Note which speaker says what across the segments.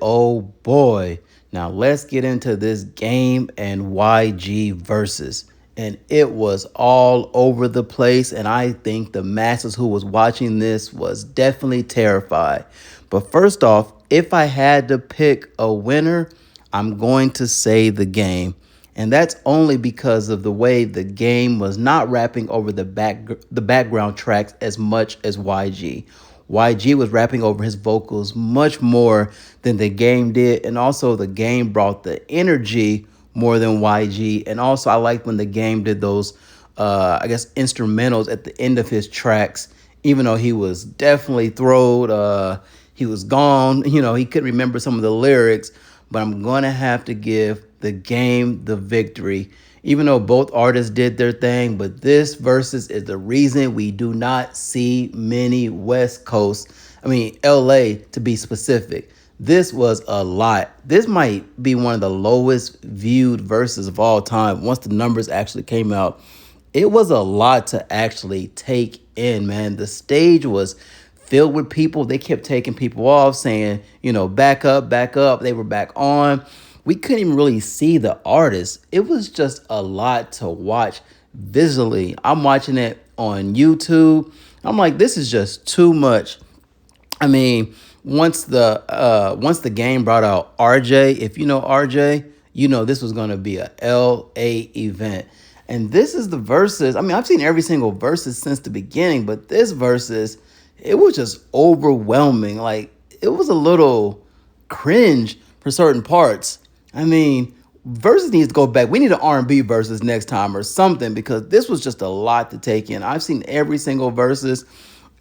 Speaker 1: oh boy. Now let's get into this Game and YG versus. And it was all over the place. And I think the masses who was watching this was definitely terrified. But first off, if I had to pick a winner, I'm going to say the Game. And that's only because of the way the Game was not rapping over the background tracks as much as YG. YG was rapping over his vocals much more than the Game did, and also the Game brought the energy more than YG. And also I liked when the Game did those I guess instrumentals at the end of his tracks, even though he was definitely throwed, he was gone, he couldn't remember some of the lyrics, but I'm going to have to give the Game the victory, even though both artists did their thing. But this versus is the reason we do not see many West Coast, LA to be specific. This was a lot. This might be one of the lowest viewed verses of all time once the numbers actually came out. It was a lot to actually take in, man. The stage was filled with people. They kept taking people off, saying, back up, back up. They were back on. We couldn't even really see the artist. It was just a lot to watch visually. I'm watching it on YouTube. I'm like, this is just too much. Once the Game brought out RJ, if you know RJ, this was gonna be a LA event. And this is the verses. I've seen every single verses since the beginning, but this verses, it was just overwhelming. Like, it was a little cringe for certain parts. Versus needs to go back. We need an R&B versus next time or something, because this was just a lot to take in. I've seen every single versus.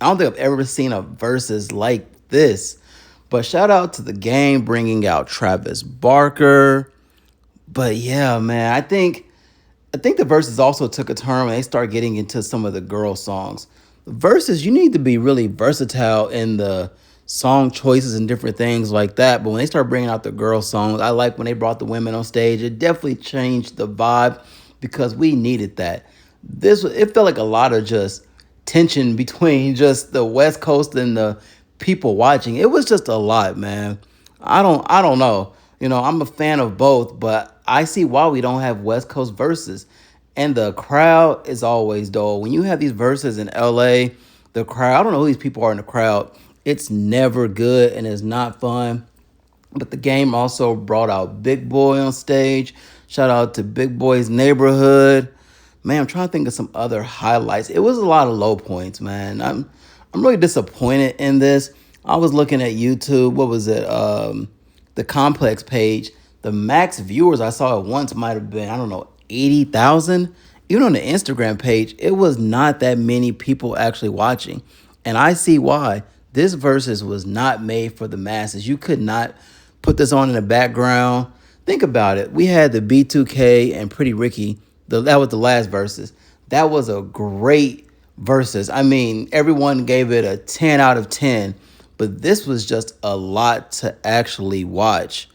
Speaker 1: I don't think I've ever seen a versus like this. But shout out to the Game bringing out Travis Barker. But yeah, man, I think the verses also took a turn when they start getting into some of the girl songs. Versus, you need to be really versatile in the song choices and different things like that. But when they start bringing out the girl songs, I like when they brought the women on stage. It definitely changed the vibe because we needed that. It felt like a lot of just tension between just the West Coast and the people watching. It was just a lot, man. I don't know. I'm a fan of both, but I see why we don't have West Coast verses. And the crowd is always dull. When you have these verses in LA, the crowd, I don't know who these people are in the crowd. It's never good and it's not fun. But the Game also brought out Big Boy on stage. Shout out to Big Boy's Neighborhood. Man, I'm trying to think of some other highlights. It was a lot of low points, man. I'm really disappointed in this. I was looking at YouTube. What was it? The Complex page. The max viewers I saw at once might have been, 80,000. Even on the Instagram page, it was not that many people actually watching. And I see why. This versus was not made for the masses. You could not put this on in the background. Think about it. We had the B2K and Pretty Ricky. That was the last versus. That was a great versus. Everyone gave it a 10 out of 10. But this was just a lot to actually watch.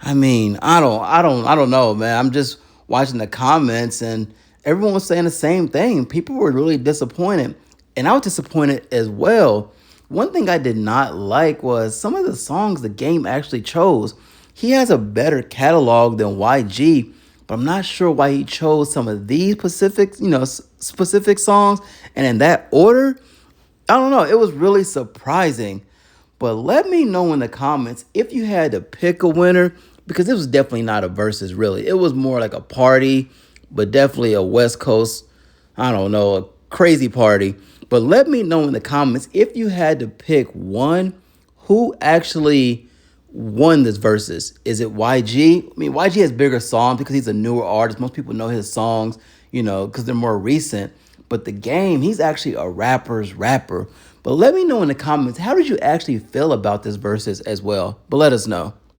Speaker 1: I don't know, man. I'm just watching the comments and everyone was saying the same thing. People were really disappointed. And I was disappointed as well. One thing I did not like was some of the songs the Game actually chose. He has a better catalog than YG, but I'm not sure why he chose some of these specific songs and in that order. I don't know. It was really surprising. But let me know in the comments if you had to pick a winner, because this was definitely not a versus, really. It was more like a party, but definitely a West Coast, a crazy party. But let me know in the comments if you had to pick one, who actually won this versus. Is it YG? YG has bigger songs because he's a newer artist. Most people know his songs, because they're more recent. But the Game, he's actually a rapper's rapper. But let me know in the comments, how did you actually feel about this versus as well? But let us know.